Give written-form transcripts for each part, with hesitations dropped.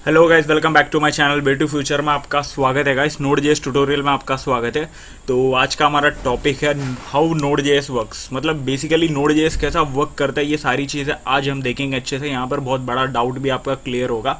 Hello guys, welcome back to my channel way to future में आपका स्वागत है गाइस। नोड जेएस ट्यूटोरियल में आपका स्वागत है। तो आज का हमारा टॉपिक है हाउ नोड जेएस वर्क्स, मतलब बेसिकली नोड जेएस कैसा वर्क करता है, ये सारी चीज़ें आज हम देखेंगे अच्छे से। यहाँ पर बहुत बड़ा डाउट भी आपका क्लियर होगा।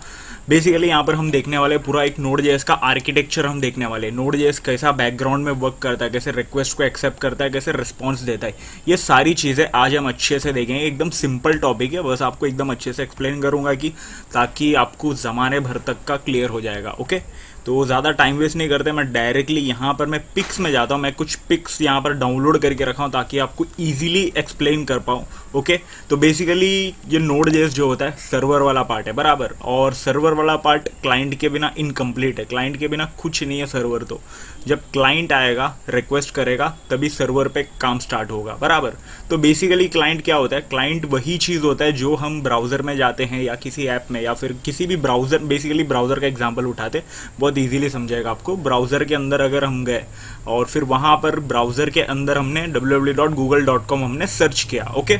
बेसिकली यहाँ पर हम देखने वाले पूरा एक नोड जेएस का आर्किटेक्चर हम देखने वाले। नोड जेएस कैसा बैकग्राउंड में वर्क करता है, कैसे रिक्वेस्ट को एक्सेप्ट करता है, कैसे रिस्पॉन्स देता है, ये सारी चीज़ें आज हम अच्छे से देखेंगे। एकदम सिंपल टॉपिक है, बस आपको एकदम अच्छे से एक्सप्लेन करूंगा कि ताकि आपको ज़माने भर तक का क्लियर हो जाएगा। ओके, तो ज़्यादा टाइम वेस्ट नहीं करते, मैं डायरेक्टली यहाँ पर मैं पिक्स में जाता हूँ। मैं कुछ पिक्स यहाँ पर डाउनलोड करके रखा हूँ ताकि आपको इजीली एक्सप्लेन कर पाऊँ। ओके, तो बेसिकली ये नोड जेएस जो होता है सर्वर वाला पार्ट है बराबर, और सर्वर वाला पार्ट क्लाइंट के बिना इनकम्प्लीट है। क्लाइंट के बिना कुछ नहीं है सर्वर। तो जब क्लाइंट आएगा रिक्वेस्ट करेगा तभी सर्वर पे काम स्टार्ट होगा बराबर। तो बेसिकली क्लाइंट क्या होता है? क्लाइंट वही चीज़ होता है जो हम ब्राउज़र में जाते हैं या किसी ऐप में या फिर किसी भी ब्राउज़र, बेसिकली ब्राउज़र का एग्जांपल उठाते, बहुत इजीली समझाएगा आपको। ब्राउज़र के अंदर अगर हम गए और फिर वहाँ पर ब्राउज़र के अंदर हमने www.google.com हमने सर्च किया, ओके,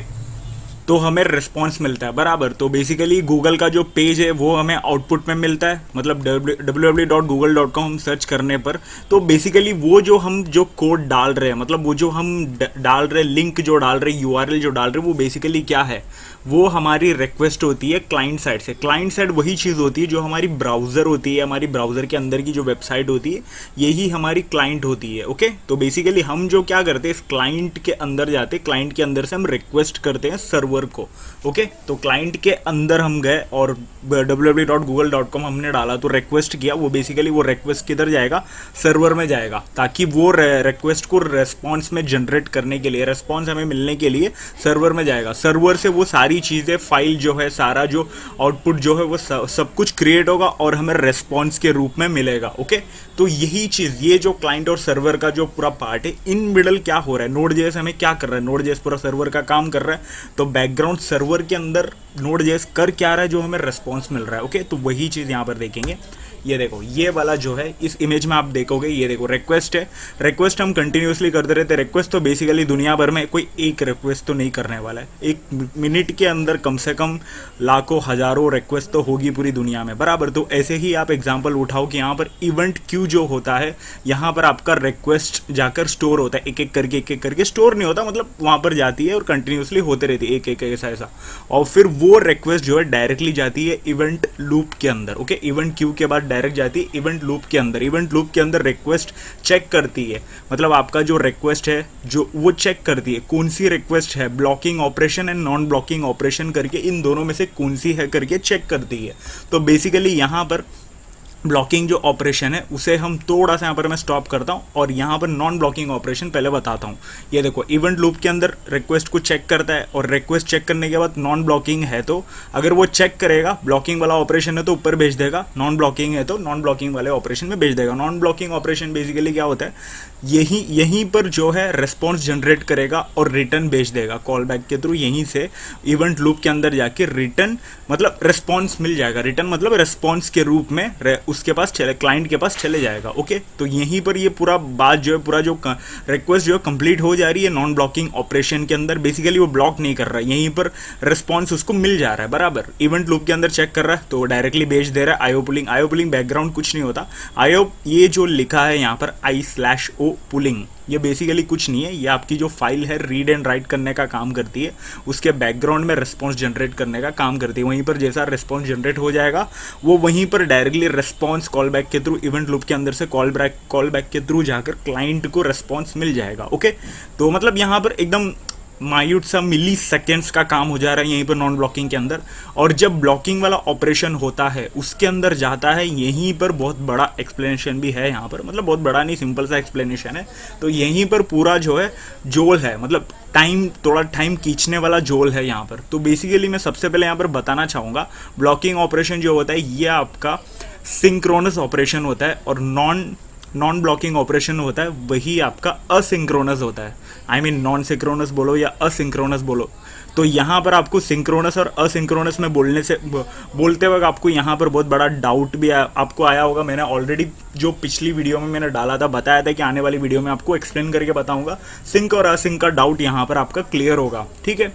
तो हमें रिस्पॉन्स मिलता है बराबर। तो बेसिकली गूगल का जो पेज है वो हमें आउटपुट में मिलता है, मतलब www.google.com हम सर्च करने पर। तो बेसिकली वो जो हम जो कोड डाल रहे हैं, मतलब वो जो हम डाल रहे लिंक जो डाल रहे यूआरएल जो डाल रहे, वो बेसिकली क्या है? वो हमारी रिक्वेस्ट होती है क्लाइंट साइड से। क्लाइंट साइड वही चीज़ होती है जो हमारी ब्राउज़र होती है, हमारी ब्राउज़र के अंदर की जो वेबसाइट होती है, यही हमारी क्लाइंट होती है। ओके, तो बेसिकली हम जो क्या करते हैं, इस क्लाइंट के अंदर जाते, क्लाइंट के अंदर से हम रिक्वेस्ट करते हैं सर्वर को। ओके, तो क्लाइंट के अंदर हम गए और www.google.com हमने डाला, तो रिक्वेस्ट किया। वो बेसिकली वो रिक्वेस्ट किधर जाएगा? सर्वर में जाएगा, ताकि वो रिक्वेस्ट को रेस्पॉन्स में जनरेट करने के लिए, रेस्पॉन्स हमें मिलने के लिए सर्वर में जाएगा। सर्वर से वो सारी चीज़ें, फाइल जो है, सारा जो आउटपुट जो है, वो सब कुछ क्रिएट होगा और हमें रेस्पॉन्स के रूप में मिलेगा। ओके, तो यही चीज़, ये जो क्लाइंट और सर्वर का जो पूरा पार्ट है, इन मिडल क्या हो रहा है? नोड जेएस हमें क्या कर रहा है? नोड जेएस पूरा सर्वर का काम कर रहा है, तो बैकग्राउंड सर्वर के अंदर नोड जेएस कर क्या रहा है जो हमें रेस्पॉन्स मिल रहा है। ओके, तो वही चीज़ यहाँ पर देखेंगे। ये देखो, ये वाला जो है, इस इमेज में आप देखोगे, ये देखो रिक्वेस्ट है। रिक्वेस्ट हम कंटिन्यूसली करते रहते हैं। रिक्वेस्ट तो बेसिकली दुनिया भर में कोई एक रिक्वेस्ट तो नहीं करने वाला है। एक मिनट के अंदर कम से कम लाखों हजारों रिक्वेस्ट तो होगी पूरी दुनिया में बराबर। तो ऐसे ही आप एग्जांपल उठाओ कि यहाँ पर इवेंट क्यू जो होता है, यहाँ पर आपका रिक्वेस्ट जाकर स्टोर होता है, एक एक करके स्टोर नहीं होता, मतलब वहाँ पर जाती है और कंटिन्यूसली होते रहती है एक एक ऐसा। और फिर वो रिक्वेस्ट जो है डायरेक्टली जाती है इवेंट लूप के अंदर। ओके, इवेंट क्यू के बाद डायरेक्ट जाती है इवेंट लूप के अंदर। इवेंट लूप के अंदर रिक्वेस्ट चेक करती है, मतलब आपका जो रिक्वेस्ट है जो वो चेक करती है कौन सी रिक्वेस्ट है, blocking operation and non blocking operation करके, इन दोनों में से कौन सी है करके चेक करती है। तो बेसिकली यहाँ पर ब्लॉकिंग जो ऑपरेशन है उसे हम थोड़ा सा यहाँ पर मैं स्टॉप करता हूँ और यहाँ पर नॉन ब्लॉकिंग ऑपरेशन पहले बताता हूँ। ये देखो, इवेंट लूप के अंदर रिक्वेस्ट को चेक करता है और रिक्वेस्ट चेक करने के बाद नॉन ब्लॉकिंग है तो अगर वो चेक करेगा, ब्लॉकिंग वाला ऑपरेशन है तो ऊपर भेज देगा, नॉन ब्लॉकिंग है तो नॉन ब्लॉकिंग वाले ऑपरेशन में भेज देगा। नॉन ब्लॉकिंग ऑपरेशन बेसिकली क्या होता है, यहीं पर जो है रेस्पॉन्स जनरेट करेगा और रिटर्न भेज देगा कॉल बैक के थ्रू। यहीं से इवेंट लूप के अंदर जाके रिटर्न मतलब रेस्पॉन्स मिल जाएगा। रिटर्न मतलब रेस्पॉन्स के रूप में उसके पास चले, क्लाइंट के पास चले जाएगा। ओके, तो यहीं पर ये पूरा बात जो है, पूरा जो रिक्वेस्ट जो है कंप्लीट हो जा रही है नॉन ब्लॉकिंग ऑपरेशन के अंदर। बेसिकली वो ब्लॉक नहीं कर रहा है, यहीं पर रिस्पॉन्स उसको मिल जा रहा है बराबर। इवेंट लूप के अंदर चेक कर रहा है तो डायरेक्टली भेज दे रहा है। IO pulling, IO pulling background कुछ नहीं होता। आईओ, ये जो लिखा है यहाँ पर I/O पुलिंग, ये बेसिकली कुछ नहीं है, ये आपकी जो फाइल है रीड एंड राइट करने का काम करती है, उसके बैकग्राउंड में रिस्पॉन्स जनरेट करने का काम करती है। वहीं पर जैसा रिस्पॉन्स जनरेट हो जाएगा वो वहीं पर डायरेक्टली रिस्पॉन्स कॉल बैक के थ्रू, इवेंट लूप के अंदर से कॉल बैक के थ्रू जाकर क्लाइंट को रिस्पॉन्स मिल जाएगा। ओके, तो मतलब यहाँ पर एकदम माइन्यूट सा मिली सेकेंड्स का काम हो जा रहा है यहीं पर नॉन ब्लॉकिंग के अंदर। और जब ब्लॉकिंग वाला ऑपरेशन होता है उसके अंदर जाता है, यहीं पर बहुत बड़ा एक्सप्लेनेशन भी है यहाँ पर, मतलब बहुत बड़ा नहीं, सिंपल सा एक्सप्लेनेशन है। तो यहीं पर पूरा जो है जोल है, मतलब टाइम, थोड़ा टाइम खींचने वाला जोल है यहाँ पर। तो बेसिकली मैं सबसे पहले यहाँ पर बताना चाहूँगा, ब्लॉकिंग ऑपरेशन जो होता है ये आपका सिंक्रोनस ऑपरेशन होता है और नॉन ब्लॉकिंग ऑपरेशन होता है वही आपका असिंक्रोनस होता है। आई मीन नॉन सिंक्रोनस बोलो या असिंक्रोनस बोलो। तो यहाँ पर आपको सिंक्रोनस और असिंक्रोनस में बोलते वक्त आपको यहाँ पर बहुत बड़ा डाउट भी आपको आया होगा। मैंने ऑलरेडी जो पिछली वीडियो में मैंने डाला था, बताया था कि आने वाली वीडियो में आपको एक्सप्लेन करके बताऊंगा। सिंक और असिंक का डाउट यहाँ पर आपका क्लियर होगा, ठीक है।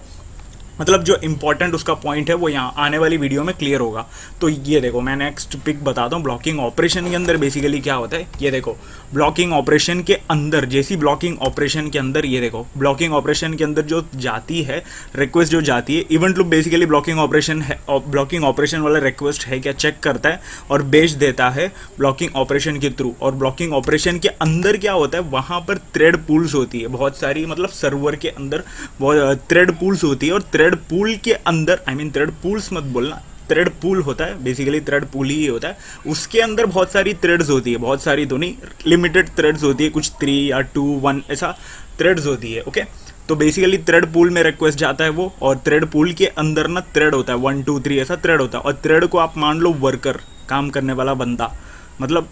मतलब जो इंपॉर्टेंट उसका पॉइंट है वो यहाँ आने वाली वीडियो में क्लियर होगा। तो ये देखो मैं नेक्स्ट पिक बताता हूँ। ब्लॉकिंग ऑपरेशन के अंदर बेसिकली क्या होता है, ये देखो ब्लॉकिंग ऑपरेशन के अंदर, जैसी ब्लॉकिंग ऑपरेशन के अंदर, ये देखो ब्लॉकिंग ऑपरेशन के अंदर जो जाती है रिक्वेस्ट, जो जाती है event loop basically blocking operation है, ब्लॉकिंग ऑपरेशन वाला रिक्वेस्ट है क्या चेक करता है और भेज देता है ब्लॉकिंग ऑपरेशन के थ्रू। और ब्लॉकिंग ऑपरेशन के अंदर क्या होता है, वहाँ पर थ्रेड पूल्स होती है बहुत सारी, मतलब सर्वर के अंदर बहुत थ्रेड पूल्स होती है। और थ्रेड पूल के अंदर, आई मीन थ्रेड पूल्स मत बोलना, थ्रेड पूल होता है बेसिकली, थ्रेड पूल ही होता है। उसके अंदर बहुत सारी थ्रेड्स होती है, बहुत सारी तो नहीं, लिमिटेड थ्रेड्स होती है, कुछ 3 या 2 1 ऐसा थ्रेड्स होती है। ओके, तो बेसिकली थ्रेड पूल में रिक्वेस्ट जाता है वो, और थ्रेड पूल के अंदर ना थ्रेड होता है 1 2 3 ऐसा थ्रेड होता है। और थ्रेड को आप मान लो वर्कर, काम करने वाला बंदा, मतलब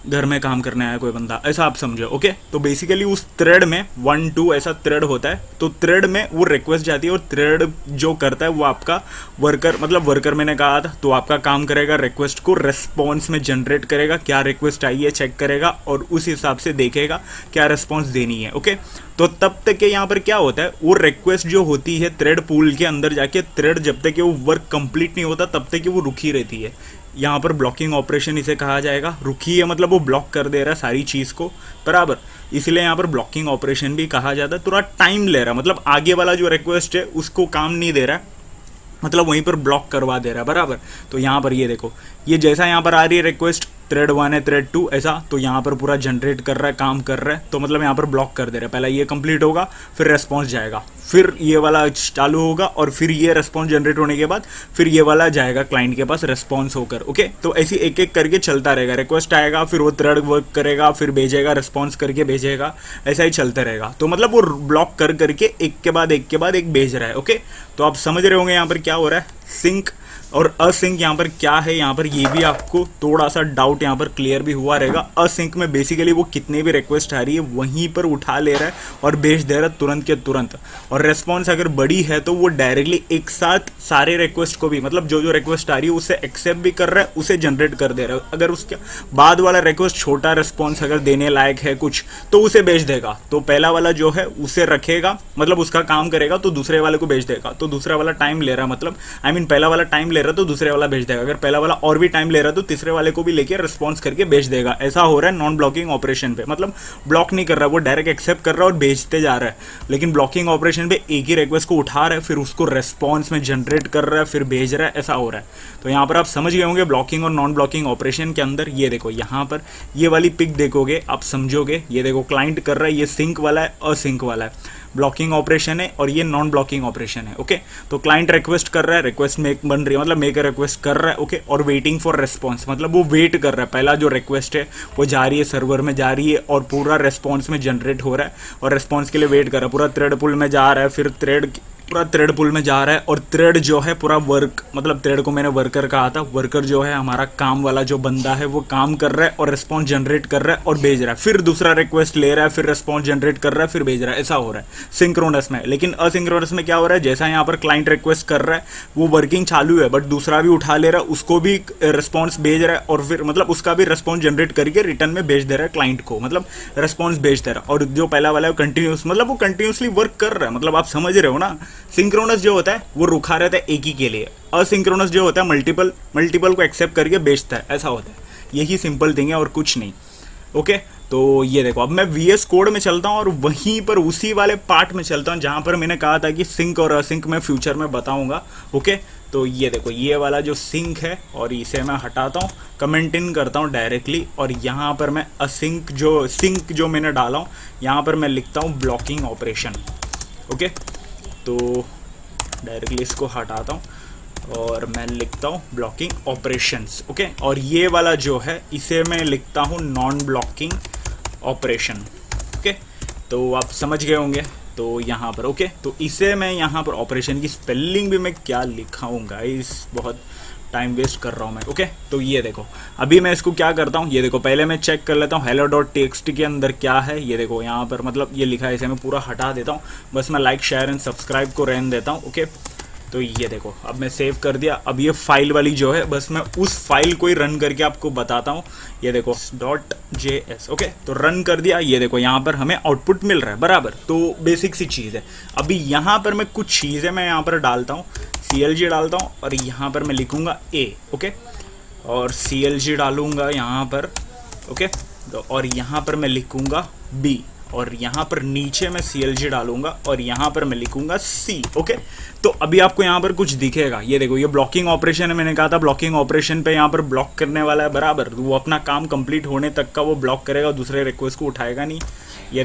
घर में काम करने आया कोई बंदा, ऐसा आप समझो। ओके, तो बेसिकली उस थ्रेड में 1 2 ऐसा थ्रेड होता है। तो थ्रेड में वो रिक्वेस्ट जाती है और थ्रेड जो करता है वो आपका वर्कर, मतलब वर्कर मैंने कहा था, तो आपका काम करेगा, रिक्वेस्ट को रेस्पॉन्स में जनरेट करेगा, क्या रिक्वेस्ट आई है चेक करेगा और उस हिसाब से देखेगा क्या रिस्पॉन्स देनी है। ओके, तो तब तक के यहाँ पर क्या होता है, वो रिक्वेस्ट जो होती है थ्रेड पूल के अंदर जाके, थ्रेड जब तक वो वर्क कंप्लीट नहीं होता तब तक वो रुकी रहती है। यहाँ पर ब्लॉकिंग ऑपरेशन इसे कहा जाएगा। रुकी है मतलब वो ब्लॉक कर दे रहा है सारी चीज़ को, बराबर, इसलिए यहाँ पर ब्लॉकिंग ऑपरेशन भी कहा जाता है। थोड़ा टाइम ले रहा है, मतलब आगे वाला जो रिक्वेस्ट है उसको काम नहीं दे रहा है, मतलब वहीं पर ब्लॉक करवा दे रहा है, बराबर। तो यहाँ पर ये देखो, ये जैसा यहाँ पर आ रही है रिक्वेस्ट, थ्रेड 1 है थ्रेड 2 ऐसा, तो यहाँ पर पूरा जनरेट कर रहा है, काम कर रहा है, तो मतलब यहाँ पर ब्लॉक कर दे रहा है। पहला ये कंप्लीट होगा, फिर रेस्पॉन्स जाएगा, फिर ये वाला चालू होगा, और फिर ये रेस्पॉन्स जनरेट होने के बाद फिर ये वाला जाएगा क्लाइंट के पास रेस्पॉन्स होकर। ओके, तो ऐसी एक एक करके चलता रहेगा, रिक्वेस्ट आएगा, फिर वो थ्रेड वर्क करेगा, फिर भेजेगा, रेस्पॉन्स करके भेजेगा, ऐसा ही चलता रहेगा। तो मतलब वो ब्लॉक कर करके एक के बाद एक के बाद एक भेज रहा है। ओके, तो आप समझ रहे होंगे यहाँ पर क्या हो रहा है, सिंक और असिंक यहाँ पर क्या है, यहाँ पर ये भी आपको थोड़ा सा डाउट यहाँ पर क्लियर भी हुआ रहेगा। असिंक में बेसिकली वो कितने भी रिक्वेस्ट आ रही है वहीं पर उठा ले रहा है और भेज दे रहा है तुरंत के तुरंत। और रेस्पॉन्स अगर बड़ी है तो वो डायरेक्टली एक साथ सारे रिक्वेस्ट को भी, मतलब जो जो रिक्वेस्ट आ रही है उसे एक्सेप्ट भी कर रहा है, उसे जनरेट कर दे रहा है। अगर उसके बाद वाला रिक्वेस्ट छोटा रिस्पॉन्स अगर देने लायक है कुछ, तो उसे भेज देगा। तो पहला वाला जो है उसे रखेगा, मतलब उसका काम करेगा, तो दूसरे वाले को भेज देगा। तो दूसरा वाला टाइम ले रहा है, मतलब आई मीन पहला वाला टाइम ले रहा तो दूसरे वाला भेज देगा, अगर पहला वाला और भी टाइम ले रहा तो तीसरे वाले को भी लेके रिस्पॉन्स करके भेज देगा। ऐसा हो रहा है नॉन ब्लॉकिंग ऑपरेशन पे, मतलब ब्लॉक नहीं कर रहा, वो डायरेक्ट एक्सेप्ट कर रहा है और भेजते जा रहा है। लेकिन ब्लॉकिंग ऑपरेशन पे एक ही रिक्वेस्ट को उठा रहा है, फिर उसको रेस्पॉन्स में जनरेट कर रहा है, फिर भेज रहा है, ऐसा हो रहा है। तो यहाँ पर आप समझ गए होंगे ब्लॉकिंग और नॉन ब्लॉकिंग ऑपरेशन के अंदर। ये देखो यहाँ पर ये वाली पिक देखोगे आप समझोगे, ये देखो क्लाइंट कर रहा है, ये सिंक वाला है, असिंक वाला है, ब्लॉकिंग ऑपरेशन है और ये नॉन ब्लॉकिंग ऑपरेशन है। ओके, तो क्लाइंट रिक्वेस्ट कर रहा है, रिक्वेस्ट मेक बन रही है, मतलब मेक रिक्वेस्ट कर रहा है। ओके, और वेटिंग फॉर रिस्पॉन्स, मतलब वो वेट कर रहा है, पहला जो रिक्वेस्ट है वो जा रही है सर्वर में, जा रही है और पूरा रिस्पॉन्स में जनरेट हो रहा है और रिस्पॉन्स के लिए वेट कर रहा है। पूरा थ्रेड पुल में जा रहा है, फिर पूरा थ्रेड पुल में जा रहा है और थ्रेड जो है पूरा वर्क, मतलब थ्रेड को मैंने वर्कर कहा था, वर्कर जो है हमारा काम वाला जो बंदा है वो काम कर रहा है और रिस्पॉन्स जनरेट कर रहा है और भेज रहा है, फिर दूसरा रिक्वेस्ट ले रहा है, फिर रिस्पॉन्स जनरेट कर रहा है, फिर भेज रहा है, ऐसा हो रहा है सिंक्रोनस में। लेकिन असिंक्रोनस में क्या हो रहा है, जैसा यहाँ पर क्लाइंट रिक्वेस्ट कर रहा है वो वर्किंग चालू है, बट दूसरा भी उठा ले रहा है, उसको भी रिस्पॉन्स भेज रहा है और फिर मतलब उसका भी रिस्पॉन्स जनरेट करके रिटर्न में भेज दे रहा है क्लाइंट को, मतलब रिस्पॉन्स भेज दे रहा है। और जो पहला वाला है कंटिन्यूस, मतलब वो कंटिन्यूसली वर्क कर रहा है, मतलब आप समझ रहे हो ना। सिंक्रोनस जो होता है वो रुका रहता है एक ही के लिए, असिंक्रोनस जो होता है मल्टीपल को एक्सेप्ट करके बेचता है, ऐसा होता है। यही सिंपल थिंग है और कुछ नहीं। ओके, तो ये देखो अब मैं VS कोड में चलता हूँ और वहीं पर उसी वाले पार्ट में चलता हूँ जहाँ पर मैंने कहा था कि सिंक और असिंक में फ्यूचर में बताऊँगा। ओके, तो ये देखो ये वाला जो सिंक है और इसे मैं हटाता हूँ, कमेंट इन करता हूँ डायरेक्टली, और यहाँ पर मैं असिंक जो सिंक जो मैंने डाला हूँ यहाँ पर मैं लिखता हूँ ब्लॉकिंग ऑपरेशन। ओके, तो डायरेक्टली इसको हटाता हूँ और मैं लिखता हूँ ब्लॉकिंग ऑपरेशंस। ओके, और ये वाला जो है इसे मैं लिखता हूँ नॉन ब्लॉकिंग ऑपरेशन। ओके, तो आप समझ गए होंगे। तो यहाँ पर ओके, तो इसे मैं यहाँ पर ऑपरेशन की स्पेलिंग भी मैं क्या लिखाऊंगा, इस बहुत टाइम वेस्ट कर रहा हूँ मैं। ओके, तो ये देखो अभी मैं इसको क्या करता हूँ, ये देखो पहले मैं चेक कर लेता हूँ hello.txt के अंदर क्या है। ये देखो यहाँ पर मतलब ये लिखा है, इसे मैं पूरा हटा देता हूँ, बस मैं लाइक शेयर एंड सब्सक्राइब को रहने देता हूँ। ओके, तो ये देखो अब मैं सेव कर दिया। अब ये फाइल वाली जो है बस मैं उस फाइल को ही रन करके आपको बताता हूँ। ये देखो .js, ओके, तो रन कर दिया। ये देखो यहाँ पर हमें आउटपुट मिल रहा है बराबर। तो बेसिक सी चीज़ है। अभी यहाँ पर मैं कुछ चीज़ें मैं यहाँ पर डालता हूँ, CLG डालता हूँ और यहाँ पर मैं लिखूँगा A, ओके, और CLG डालूँगा यहाँ पर, ओके, तो और यहाँ पर मैं लिखूँगा B, और यहाँ पर नीचे मैं CLG डालूंगा और यहाँ पर मैं लिखूंगा C, ओके। तो अभी आपको यहाँ पर कुछ दिखेगा। ये देखो ये ब्लॉकिंग ऑपरेशन है। मैंने कहा था ब्लॉकिंग ऑपरेशन पे यहाँ पर ब्लॉक करने वाला है बराबर। वो अपना काम कंप्लीट होने तक का वो ब्लॉक करेगा, दूसरे रिक्वेस्ट को उठाएगा नहीं। ये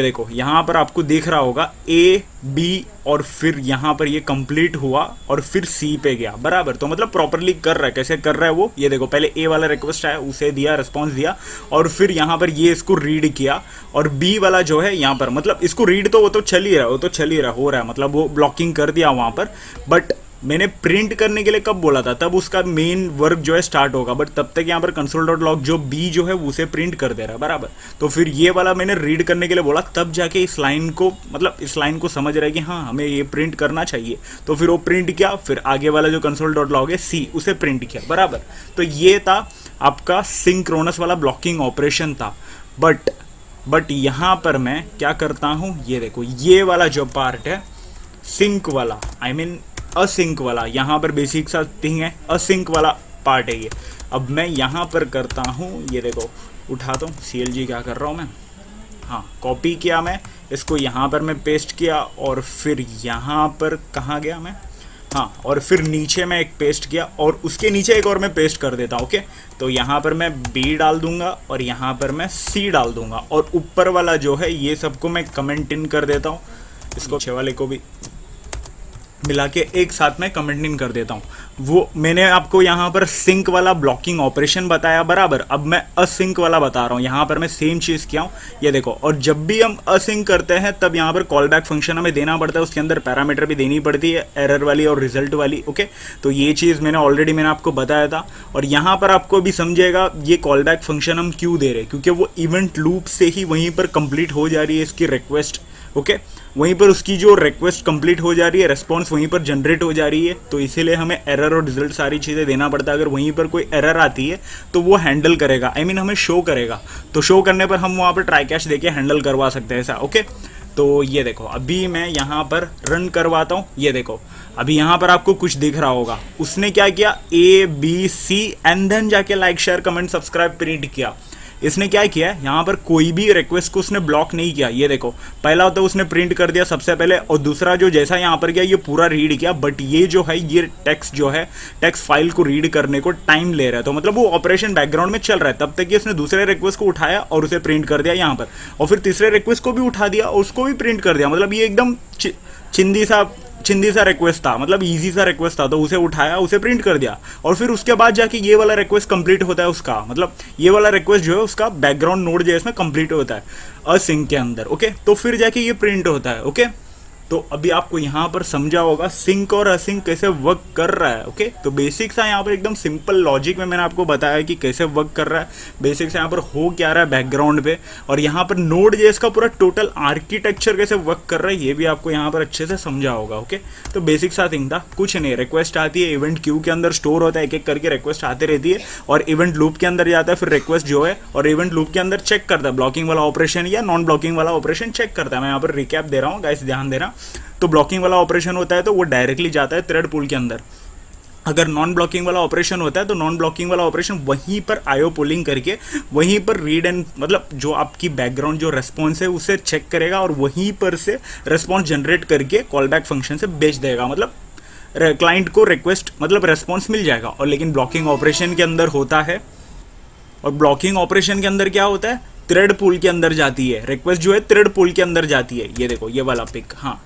देखो यहाँ पर आपको दिख रहा होगा A, B और फिर यहाँ पर ये कंप्लीट हुआ और फिर C पे गया बराबर। तो मतलब प्रॉपरली कर रहा है। कैसे कर रहा है वो, ये देखो पहले A वाला रिक्वेस्ट आया, उसे दिया, रिस्पॉन्स दिया, और फिर यहाँ पर ये इसको रीड किया, और B वाला जो है यहाँ पर मतलब इसको रीड तो वो तो चल ही रहा है, वो तो चल ही रहा हो रहा है, मतलब वो ब्लॉकिंग कर दिया वहाँ पर। बट मैंने प्रिंट करने के लिए कब बोला था, तब उसका मेन वर्क जो है स्टार्ट होगा। बट तब तक यहाँ पर console.log जो B जो है उसे प्रिंट कर दे रहा है बराबर। तो फिर ये वाला मैंने रीड करने के लिए बोला, तब जाके इस लाइन को मतलब इस लाइन को समझ रहा है कि हाँ हमें ये प्रिंट करना चाहिए। तो फिर वो प्रिंट किया, फिर आगे वाला जो console.log है C उसे प्रिंट किया बराबर। तो ये था आपका सिंक्रोनस वाला ब्लॉकिंग ऑपरेशन था। बट यहाँ पर मैं क्या करता हूँ, ये देखो ये वाला जो पार्ट है सिंक वाला, आई मीन असिंक वाला, यहाँ पर बेसिक सा थिंग है, असिंक वाला पार्ट है ये। अब मैं यहाँ पर करता हूँ, ये देखो उठाता हूँ CLG, क्या कर रहा हूँ मैं, हाँ कॉपी किया मैं इसको, यहाँ पर मैं पेस्ट किया, और फिर यहाँ पर कहाँ गया मैं, हाँ, और फिर नीचे मैं एक पेस्ट किया और उसके नीचे एक और मैं पेस्ट कर देता हूँ, ओके। तो यहाँ पर मैं B डाल दूंगा और यहाँ पर मैं C डाल दूंगा, और ऊपर वाला जो है ये सबको मैं कमेंट इन कर देता हूँ, इसको पीछे वाले को भी मिला के एक साथ में कमेंट इन कर देता हूँ। वो मैंने आपको यहाँ पर सिंक वाला ब्लॉकिंग ऑपरेशन बताया बराबर। अब मैं असिंक वाला बता रहा हूँ। यहाँ पर मैं सेम चीज़ किया हूँ, ये देखो। और जब भी हम असिंक करते हैं तब यहाँ पर कॉल बैक फंक्शन हमें देना पड़ता है, उसके अंदर पैरामीटर भी देनी पड़ती है, एरर वाली और रिजल्ट वाली, ओके। तो ये चीज़ मैंने आपको बताया था। और यहाँ पर आपको भी समझेगा ये कॉल बैक फंक्शन हम क्यों दे रहे हैं, क्योंकि वो इवेंट लूप से ही वहीं पर कंप्लीट हो जा रही है इसकी रिक्वेस्ट, ओके। वहीं पर उसकी जो रिक्वेस्ट कंप्लीट हो जा रही है, रिस्पॉन्स वहीं पर जनरेट हो जा रही है। तो इसीलिए हमें एरर और रिजल्ट सारी चीज़ें देना पड़ता है। अगर वहीं पर कोई एरर आती है तो वो हैंडल करेगा, आई मीन हमें शो करेगा। तो शो करने पर हम वहाँ पर ट्राई कैश देके हैंडल करवा सकते हैं ऐसा, ओके। तो ये देखो अभी मैं यहाँ पर रन करवाता हूँ। ये देखो अभी यहाँ पर आपको कुछ दिख रहा होगा, उसने क्या किया, ABC एंड देन जाके like share comment subscribe print किया। इसने क्या किया है, यहाँ पर कोई भी रिक्वेस्ट को उसने ब्लॉक नहीं किया। ये देखो पहला होता है उसने प्रिंट कर दिया सबसे पहले, और दूसरा जो जैसा यहाँ पर गया ये पूरा रीड किया। बट ये जो है ये टेक्स्ट जो है, टेक्स्ट फाइल को रीड करने को टाइम ले रहा है। तो मतलब वो ऑपरेशन बैकग्राउंड में चल रहा है, तब तक ये उसने दूसरे रिक्वेस्ट को उठाया और उसे प्रिंट कर दिया यहाँ पर, और फिर तीसरे रिक्वेस्ट को भी उठा दिया और उसको भी प्रिंट कर दिया। मतलब ये एकदम चिंदी सा रिक्वेस्ट था, मतलब इजी सा रिक्वेस्ट था। तो उसे उठाया, उसे प्रिंट कर दिया, और फिर उसके बाद जाके ये वाला रिक्वेस्ट कंप्लीट होता है उसका, मतलब ये वाला रिक्वेस्ट जो है उसका बैकग्राउंड नोड जो इसमें कंप्लीट होता है असिंक के अंदर, ओके। तो फिर जाके ये प्रिंट होता है, ओके। तो अभी आपको यहाँ पर समझा होगा सिंक और असिंक कैसे वर्क कर रहा है, ओके। तो बेसिक सा यहाँ पर एकदम सिंपल लॉजिक में मैंने आपको बताया कि कैसे वर्क कर रहा है, बेसिक से यहाँ पर हो क्या रहा है बैकग्राउंड पे, और यहाँ पर नोड जेएस का पूरा टोटल आर्किटेक्चर कैसे वर्क कर रहा है ये भी आपको यहाँ पर अच्छे से समझा होगा, ओके। तो बेसिक सा थिंग था, कुछ नहीं, रिक्वेस्ट आती है, इवेंट क्यू के अंदर स्टोर होता है, एक एक करके रिक्वेस्ट आती रहती है, और इवेंट लूप के अंदर जाता है, फिर रिक्वेस्ट जो है और इवेंट लूप के अंदर चेक करता है ब्लॉकिंग वाला ऑपरेशन या नॉन ब्लॉकिंग वाला ऑपरेशन चेक करता है। मैं यहाँ पर रिकैप दे रहा हूँ गाइस, ध्यान देना। तो ब्लॉकिंग वाला ऑपरेशन होता है तो वो डायरेक्टली जाता है थ्रेड पूल के अंदर। अगर नॉन ब्लॉकिंग वाला ऑपरेशन होता है तो नॉन ब्लॉकिंग वाला ऑपरेशन वहीं पर आईओ पुलिंग करके वहीं पर रीड एंड मतलब जो आपकी बैकग्राउंड जो रेस्पॉन्स है उसे चेक करेगा और वहीं पर से रेस्पॉन्स जनरेट करके कॉल बैक फंक्शन से भेज देगा। मतलब क्लाइंट को रिक्वेस्ट मतलब रेस्पॉन्स मिल जाएगा। और लेकिन ब्लॉकिंग ऑपरेशन के अंदर होता है, और ब्लॉकिंग ऑपरेशन के अंदर क्या होता है, थ्रेड पूल के अंदर जाती है रिक्वेस्ट, जो है थ्रेड पूल के अंदर जाती है। ये देखो ये वाला पिक, हाँ,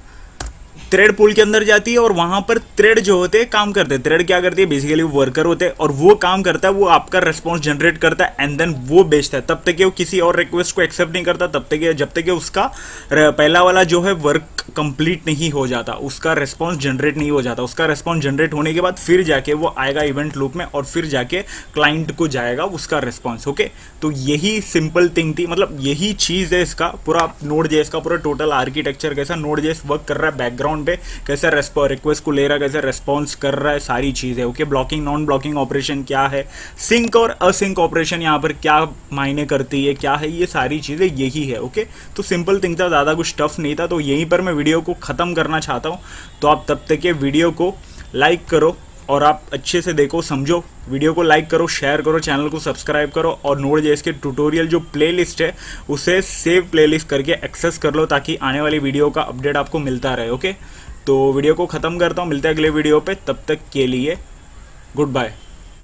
थ्रेड पूल के अंदर जाती है और वहां पर थ्रेड जो होते हैं काम करते हैं। थ्रेड क्या करती है, बेसिकली वो वर्कर होते हैं और वो काम करता है, वो आपका रेस्पॉन्स जनरेट करता है एंड देन वो बेचता है। तब तक वो किसी और रिक्वेस्ट को एक्सेप्ट नहीं करता, तब तक जब तक उसका पहला वाला जो है वर्क कंप्लीट नहीं हो जाता, उसका रेस्पॉन्स जनरेट नहीं हो जाता। उसका रेस्पॉन्स जनरेट होने के बाद फिर जाके वो आएगा इवेंट लूप में और फिर जाके क्लाइंट को जाएगा उसका रेस्पॉन्स, ओके। तो यही सिंपल थिंग थी, मतलब यही चीज़ है इसका पूरा नोड जेएस का पूरा टोटल आर्किटेक्चर, कैसा नोड जेएस वर्क कर रहा है बैकग्राउंड अकाउंट पे कैसे रिक्वेस्ट को ले रहा है, कैसे रेस्पॉन्स कर रहा है, सारी चीज़ें। Okay, blocking non blocking operation क्या है, सिंक और असिंक ऑपरेशन यहाँ पर क्या मायने करती है, क्या है, ये सारी चीज़ें यही है। ओके, तो सिंपल थिंग था, ज़्यादा कुछ टफ नहीं था। तो यहीं पर मैं वीडियो को ख़त्म करना चाहता हूँ। तो आप तब तक के वीडियो को लाइक करो और आप अच्छे से देखो, समझो, वीडियो को लाइक करो, शेयर करो, चैनल को सब्सक्राइब करो और Node.js के ट्यूटोरियल जो प्लेलिस्ट है उसे सेव प्लेलिस्ट करके एक्सेस कर लो, ताकि आने वाली वीडियो का अपडेट आपको मिलता रहे। ओके, तो वीडियो को ख़त्म करता हूँ, मिलते हैं अगले वीडियो पे, तब तक के लिए गुड बाय।